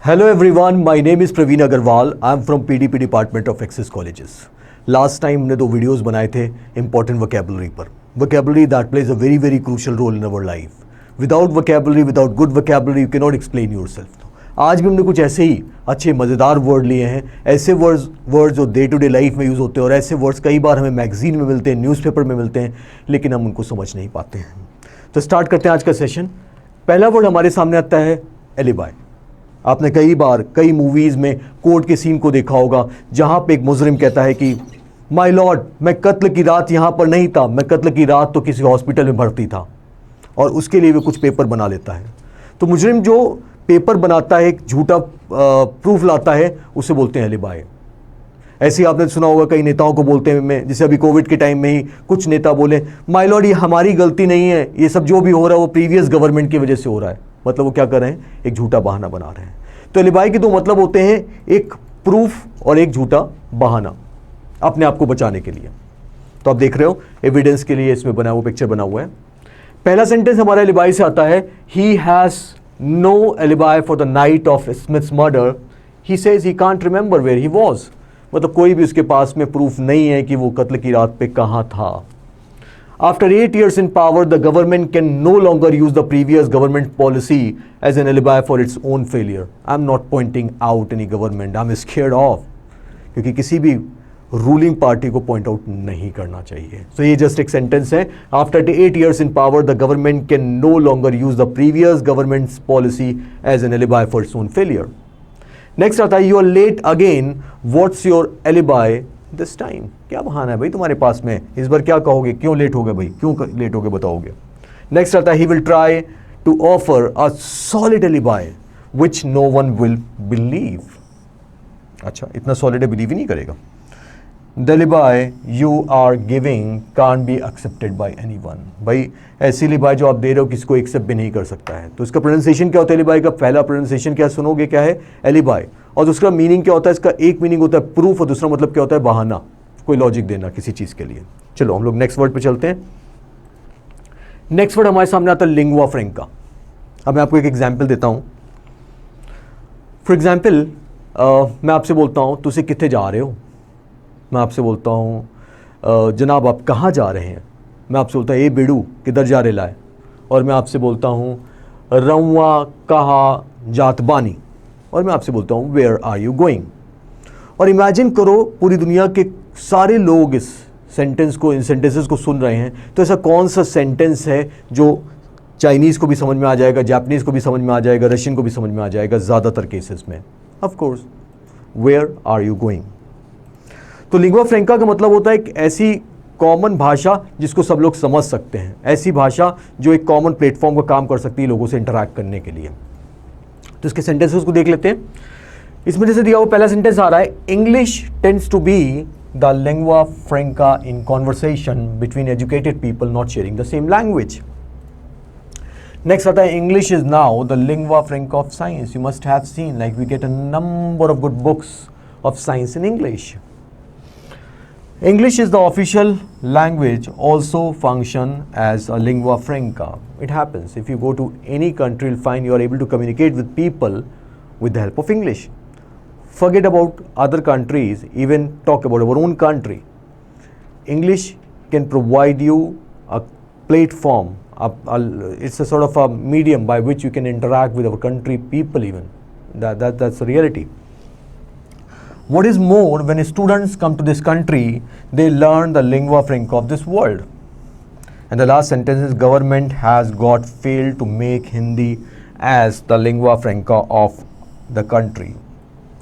Hello everyone, my name is Praveen Agarwal. I'm from PDP Department of Access Colleges. Last time हमने 2 videos बनाए थे important vocabulary पर. Vocabulary that plays a very crucial role in our life. Without vocabulary, without good vocabulary, you cannot explain yourself. आज भी हमने कुछ ऐसे ही अच्छे मज़ेदार वर्ड लिए हैं, ऐसे वर्ड्स जो डे टू डे लाइफ में यूज़ होते हैं और ऐसे वर्ड्स कई बार हमें मैगजीन में मिलते हैं, न्यूज़पेपर में मिलते हैं, लेकिन हम उनको समझ नहीं पाते हैं. तो स्टार्ट करते हैं आज का सेशन. पहला वर्ड हमारे सामने आता है एलिबाई. आपने कई बार कई मूवीज़ में कोर्ट के सीन को देखा होगा जहाँ पे एक मुजरिम कहता है कि माय लॉर्ड, मैं कत्ल की रात यहाँ पर नहीं था, मैं कत्ल की रात तो किसी हॉस्पिटल में भर्ती था, और उसके लिए वो कुछ पेपर बना लेता है. तो मुजरिम जो पेपर बनाता है, एक झूठा प्रूफ लाता है, उसे बोलते हैं एलिबाई. ऐसे ही आपने सुना होगा कई नेताओं को बोलते हैं, जैसे अभी कोविड के टाइम में ही कुछ नेता बोले माय लॉर्ड ये हमारी गलती नहीं है, ये सब जो भी हो रहा है वो प्रीवियस गवर्नमेंट की वजह से हो रहा है. मतलब वो क्या कर रहे हैं, एक झूठा बहाना बना रहे हैं. तो एलिबाई के 2 मतलब होते हैं, एक प्रूफ और एक झूठा बहाना अपने आप को बचाने के लिए. तो आप देख रहे हो एविडेंस के लिए इसमें बना हुआ पिक्चर बना हुआ है. पहला सेंटेंस हमारा एलिबाई से आता है, he has no alibi for the night of Smith's murder, he says he can't remember where he was. मतलब कोई भी उसके पास में प्रूफ नहीं है कि वो कत्ल की रात पे कहाँ था. After 8 years in power, the government can no longer use the previous government policy as an alibi for its own failure. I'm not pointing out any government. I'm scared of. क्योंकि किसी भी रूलिंग पार्टी को point out नहीं करना चाहिए. So ये just एक sentence है. After 8 years in power, the government can no longer use the previous government's policy as an alibi for its own failure. Next आता है, you are late again. What's your alibi this time? क्या बहाना है भाई तुम्हारे पास में, इस बार क्या कहोगे, क्यों लेट हो गए भाई, क्यों लेट हो गए बताओगे. नेक्स्ट आता है, he will try to offer a solid alibi which no one will believe. अच्छा, इतना सॉलिड है, बिलीव ही नहीं करेगा. The alibi you are giving can't be accepted by anyone. भाई ऐसी एलिबाई जो आप दे रहे हो किसी को एक्सेप्ट भी नहीं कर सकता है. तो इसका प्रोनाउंसिएशन क्या होता है एलिबाई का? पहला प्रोनाउंसिएशन क्या सुनोगे, क्या है, एलिबाई. और दूसरा मीनिंग क्या होता है इसका? एक मीनिंग होता है प्रूफ और दूसरा मतलब क्या होता है, बहाना, कोई लॉजिक देना किसी चीज़ के लिए. चलो हम लोग नेक्स्ट वर्ड पे चलते हैं. नेक्स्ट वर्ड हमारे सामने आता है लिंगुआ फ्रैंका. अब मैं आपको एक एग्जांपल देता हूँ. फॉर एग्जांपल मैं आपसे बोलता हूँ तुझे कितने जा रहे हो. मैं आपसे बोलता हूँ जनाब आप कहाँ जा रहे हैं. मैं आपसे बोलता हूँ ए बेड़ू किधर जा रहे लाए. और मैं आपसे बोलता हूँ रउआ कहा जात बानी. और मैं आपसे बोलता हूँ वेयर आर यू गोइंग. और इमेजिन करो पूरी दुनिया के सारे लोग इस सेंटेंस को, इन सेंटेंसेस को सुन रहे हैं. तो ऐसा कौन सा सेंटेंस है जो चाइनीज़ को भी समझ में आ जाएगा, जापानीज़ को भी समझ में आ जाएगा, रशियन को भी समझ में आ जाएगा ज़्यादातर केसेस में? Of course where are you going. तो लिंगुआ फ्रैंका का मतलब होता है एक ऐसी कॉमन भाषा जिसको सब लोग समझ सकते हैं, ऐसी भाषा जो एक कॉमन प्लेटफॉर्म का काम कर सकती है लोगों से इंटरैक्ट करने के लिए. तो इसके सेंटेंसेस को देख लेते हैं. इसमें जैसे दिया हुआ पहला सेंटेंस आ रहा है, English tends to be the lingua franca in conversation between educated people not sharing the same language. Next आता है, English is now the lingua franca of science. You must have seen like we get a number of good books of science in English. English is the official language, also function as a lingua franca. It happens. If you go to any country, you'll find you are able to communicate with people with the help of English. Forget about other countries, even talk about our own country. English can provide you a platform. It's a sort of a medium by which you can interact with our country people even. That's the reality. What is more, when students come to this country, they learn the lingua franca of this world. And the last sentence is, government has got failed to make Hindi as the lingua franca of the country.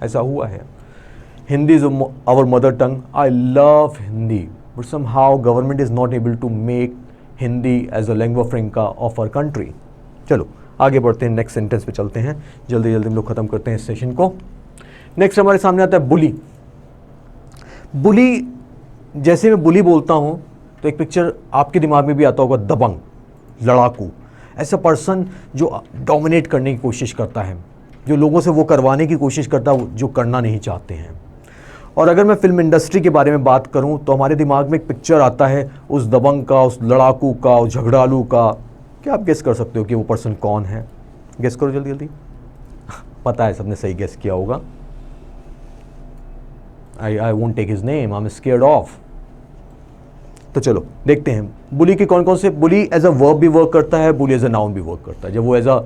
ऐसा हुआ है. Hindi is our mother tongue. I love Hindi, but somehow government is not able to make Hindi as a lingua franca of our country. चलो आगे बढ़ते हैं, next sentence पे चलते हैं. जल्दी जल्दी हम लोग ख़त्म करते हैं इस सेशन को. नेक्स्ट हमारे सामने आता है बुली. बुली, जैसे मैं बुली बोलता हूँ तो एक पिक्चर आपके दिमाग में भी आता होगा, दबंग, लड़ाकू, ऐसा पर्सन जो डोमिनेट करने की कोशिश करता है, जो लोगों से वो करवाने की कोशिश करता है जो करना नहीं चाहते हैं. और अगर मैं फिल्म इंडस्ट्री के बारे में बात करूँ तो हमारे दिमाग में एक पिक्चर आता है उस दबंग का, उस लड़ाकू का, उस झगड़ालू का. क्या आप गेस कर सकते हो कि वो पर्सन कौन है? गेस करो जल्दी जल्दी. पता है सबने सही गेस किया होगा। I won't take his name, I am scared of. तो चलो देखते हैं बुली के कौन कौन से। बुली एज अ वर्ब भी वर्क करता है, बुली एज अ नाउन भी वर्क करता है। जब वो एज अ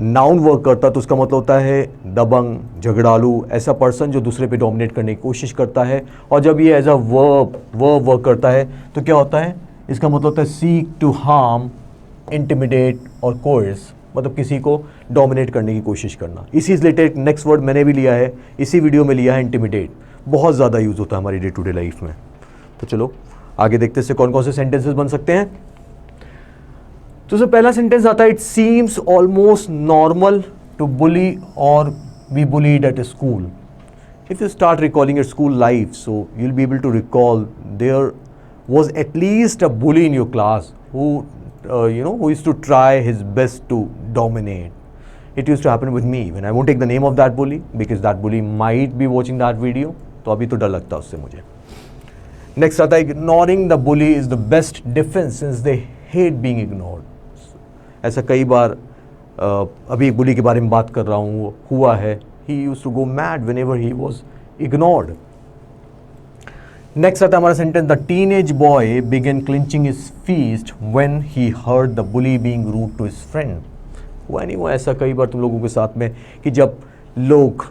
नाउन वर्क करता है तो उसका मतलब होता है दबंग, झगड़ालू, ऐसा पर्सन जो दूसरे पे डोमिनेट करने की कोशिश करता है। और जब ये एज अ वर्ब वर्क करता है तो क्या होता है, इसका मतलब होता है सीक टू हार्म, इंटिमिडेट और कोर्स, मतलब किसी को डोमिनेट करने की कोशिश करना। इसी से रिलेटेड नेक्स्ट वर्ड मैंने भी लिया है, इसी वीडियो में लिया है, इंटिमिडेट। बहुत ज़्यादा यूज़ होता है हमारी डे टू डे लाइफ में। तो चलो आगे देखते हैं कौन कौन से सेंटेंसेस बन सकते हैं। तो जो पहला सेंटेंस आता है, it seems almost normal to bully और be bullied at school. If you start recalling your school life, so you will be able to recall there was at least a bully in your class who who used to try his best to dominate. It used to happen with me. When I won't take the name of that bully because that bully might be watching that video, तो अभी तो डर लगता है उससे मुझे। Next आता है, ignoring the bully is the best defense since they hate being ignored. ऐसा कई बार अभी बुली के बारे में बात कर रहा हूँ, हुआ है। He used to go mad whenever he was ignored. Next आता है हमारा sentence, the teenage boy began clinching his fist when he heard the bully being rude to his friend. हुआ नहीं हुआ ऐसा कई बार तुम लोगों के साथ में कि जब लोग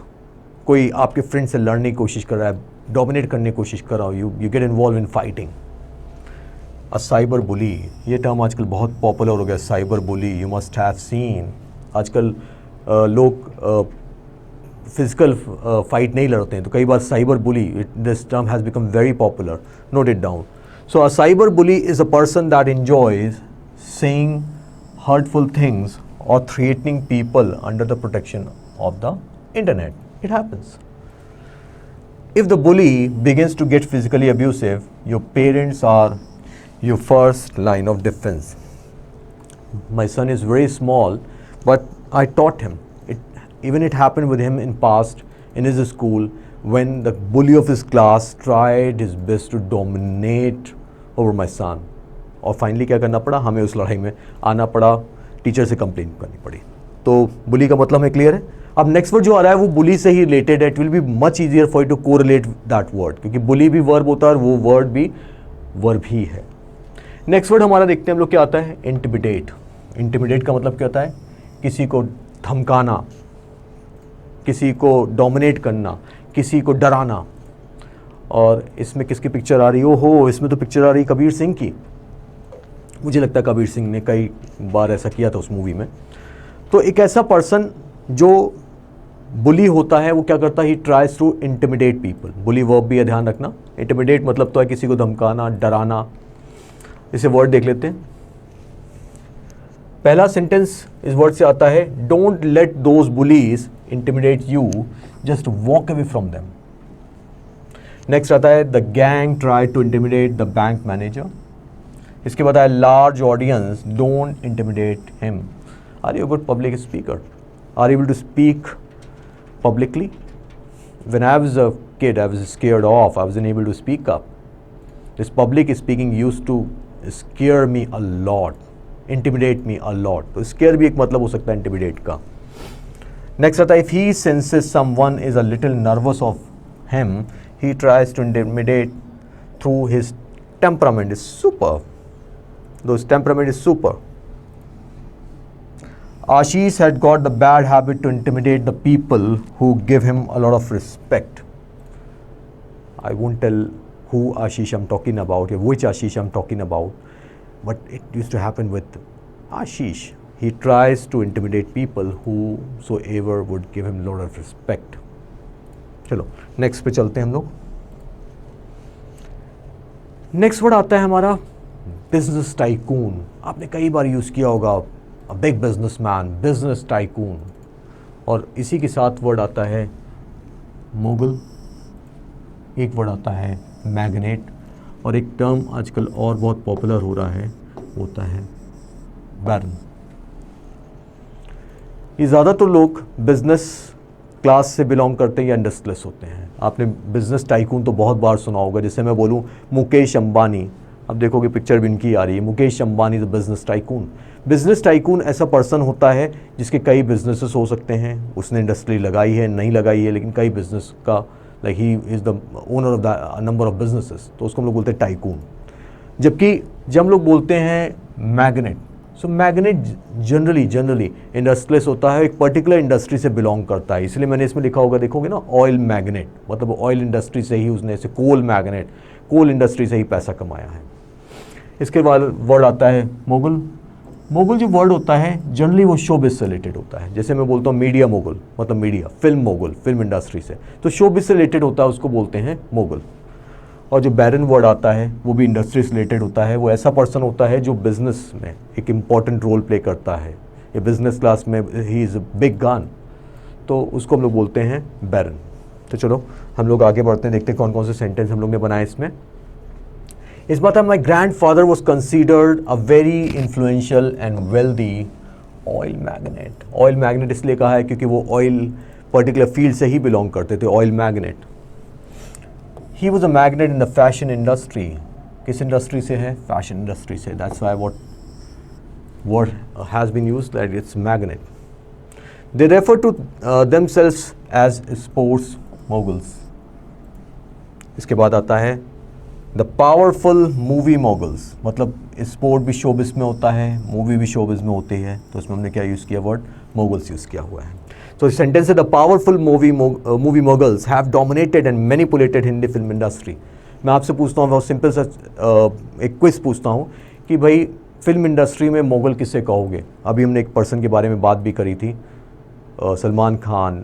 कोई आपके फ्रेंड से लड़ने की कोशिश कर रहा है, डोमिनेट करने की कोशिश कर रहा हो, you get involve in fighting. A cyber bully, ये टर्म आजकल बहुत पॉपुलर हो गया, cyber bully. You must have seen आजकल लोग फिजिकल फाइट नहीं लड़ते हैं, तो कई बार cyber bully, this term has become very popular, note it down. So a cyber bully is a person that enjoys saying hurtful things or threatening people under the protection of the internet. It happens. If the bully begins to get physically abusive, your parents are your first line of defense. My son is very small, but I taught him. Even it happened with him in past in his school when the bully of his class tried his best to dominate over my son. और finally क्या करना पड़ा, हमें उस लड़ाई में आना पड़ा, टीचर से कंप्लेन करनी पड़ी। तो बुली का मतलब है क्लियर है। अब नेक्स्ट वर्ड जो आ रहा है वो बुली से ही रिलेटेड है। It will be much easier for you to correlate that word, क्योंकि बुली भी वर्ब होता है और वो वर्ड भी वर्ब ही है। नेक्स्ट वर्ड हमारा देखते हैं हम लोग क्या आता है, इंटिमिडेट। इंटिमिडेट का मतलब क्या होता है, किसी को धमकाना, किसी को डोमिनेट करना, किसी को डराना। और इसमें किसकी पिक्चर आ रही है, ओहो इसमें तो पिक्चर आ रही है कबीर सिंह की। मुझे लगता है कबीर सिंह ने कई बार ऐसा किया था उस मूवी में। तो एक ऐसा पर्सन जो बुली होता है वो क्या करता है, he tries to intimidate people. Bully verb भी है, ध्यान रखना। इंटिमिडेट मतलब तो है किसी को धमकाना, डराना। इसे वर्ड देख लेते हैं। पहला सेंटेंस इस वर्ड से आता है, don't let those bullies intimidate you, just walk away from them. Next आता है, the gang try to intimidate the bank manager. इसके बाद है, large audience don't intimidate him. Are you good public speaker? Are able to speak publicly? When I was a kid, I was scared off. I wasn't able to speak up. This public speaking used to scare me a lot, intimidate me a lot. तो scare भी एक मतलब हो सकता है intimidate का। Next आता है, if he senses someone is a little nervous of him, he tries to intimidate through his temperament. Is super. Those temperament is super. Ashish had got the bad habit to intimidate the people who give him a lot of respect. I won't tell who Ashish I'm talking about, or which Ashish I'm talking about, but it used to happen with Ashish. He tries to intimidate people whosoever would give him a lot of respect. चलो next पे चलते हैं हम लोग। Next word आता है हमारा business tycoon. आपने कई बार यूज़ किया होगा, a big businessman, business tycoon. और इसी के साथ वर्ड आता है मोगल, एक वर्ड आता है मैग्नेट, और एक टर्म आजकल और बहुत पॉपुलर हो रहा है, होता है बैरन। ये ज़्यादातर लोग बिजनेस क्लास से बिलोंग करते हैं या इंडस्ट्रियलिस्ट होते हैं। आपने बिजनेस टाइकून तो बहुत बार सुना होगा। जैसे मैं बोलूँ मुकेश अंबानी, अब देखोगे पिक्चर भी इनकी आ रही है, Mukesh Ambani the business tycoon. Business tycoon ऐसा पर्सन होता है जिसके कई बिजनेसेस हो सकते हैं, उसने इंडस्ट्री लगाई है नहीं लगाई है, लेकिन कई बिजनेस का like he is the owner of the number of businesses, तो उसको हम लोग बोलते हैं टाइकून। जबकि जब हम लोग बोलते हैं मैग्नेट, सो मैग्नेट जनरली इंडस्ट्रियलिस्ट होता है, एक पर्टिकुलर इंडस्ट्री से बिलोंग करता है, इसलिए मैंने इसमें लिखा होगा, देखोगे ना, ऑयल मैग्नेट, मतलब ऑयल इंडस्ट्री से ही उसने, ऐसे कोल मैग्नेट, कोल इंडस्ट्री से ही पैसा कमाया है। इसके बाद वर्ड आता है मोगल। मोगल जो वर्ड होता है जनरली वो शोबिज से रिलेटेड होता है, जैसे मैं बोलता हूँ मीडिया मोगल, मतलब media, film mogul, film industry से, तो शोबिज से रिलेटेड होता है, उसको बोलते हैं मोगल। और जो बैरन वर्ड आता है वो भी इंडस्ट्री से रिलेटेड होता है, वो ऐसा पर्सन होता है जो बिजनेस में एक इम्पॉर्टेंट रोल प्ले करता है, या बिजनेस क्लास में he is a big gun, तो उसको हम लोग बोलते हैं बैरन। तो चलो हम लोग आगे बढ़ते हैं, देखते हैं कौन कौन से सेंटेंस हम लोग ने बनाए इसमें। इस बात my grand father was considered a very influential and wealthy oil magnet. Oil magnet इसलिए कहा है क्योंकि वो ऑयल पर्टिकुलर फील्ड से ही बिलोंग करते थे, oil magnate. He was a magnate in the fashion industry. किस इंडस्ट्री से है? फैशन इंडस्ट्री से। That's why what word has been used, that it's magnate. They refer to themselves as sports moguls. इसके बाद आता है द पावरफुल मूवी मोगल्स, मतलब sport भी शोबिस में होता है, मूवी भी शोबिस में होती है, तो इसमें हमने क्या यूज़ किया? वर्ड मोगल्स यूज़ किया हुआ है। तो सेंटेंस है the powerful movie moguls have dominated and manipulated Hindi film industry. मैं आपसे पूछता हूँ, बहुत सिंपल सा एक क्विज पूछता हूँ कि भाई फिल्म इंडस्ट्री में मोगल किससे कहोगे? अभी हमने एक पर्सन के बारे में बात भी करी थी, Salman Khan,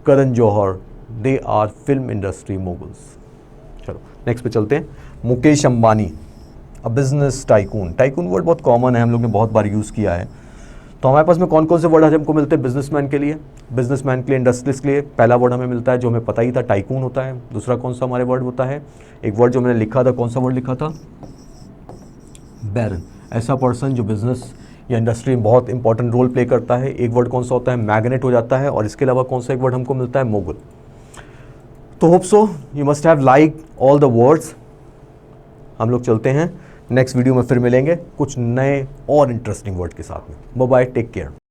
Karan Johar, they are film industry moguls. चलो नेक्स्ट पे चलते हैं। Mukesh Ambani, a business tycoon. Tycoon word बहुत कॉमन है, हम लोग ने बहुत बार यूज़ किया है। तो हमारे पास में कौन कौन से वर्ड आज हमको मिलते हैं बिजनेसमैन के लिए? बिजनेसमैन के लिए, इंडस्ट्रियलिस्ट के लिए पहला वर्ड हमें मिलता है जो हमें पता ही था, टाइकून होता है। दूसरा कौन सा हमारे वर्ड होता है? एक वर्ड जो मैंने लिखा था, कौन सा वर्ड लिखा था? बैरन, ऐसा पर्सन जो बिजनेस या इंडस्ट्री में बहुत इंपॉर्टेंट रोल प्ले करता है। एक वर्ड कौन सा होता है? मैग्नेट हो जाता है। और इसके अलावा कौन सा एक वर्ड हमको मिलता है? मोगल। तो hope so you must have like all the words. हम लोग चलते हैं, नेक्स्ट वीडियो में फिर मिलेंगे कुछ नए और इंटरेस्टिंग वर्ड के साथ में। Bye bye, take care.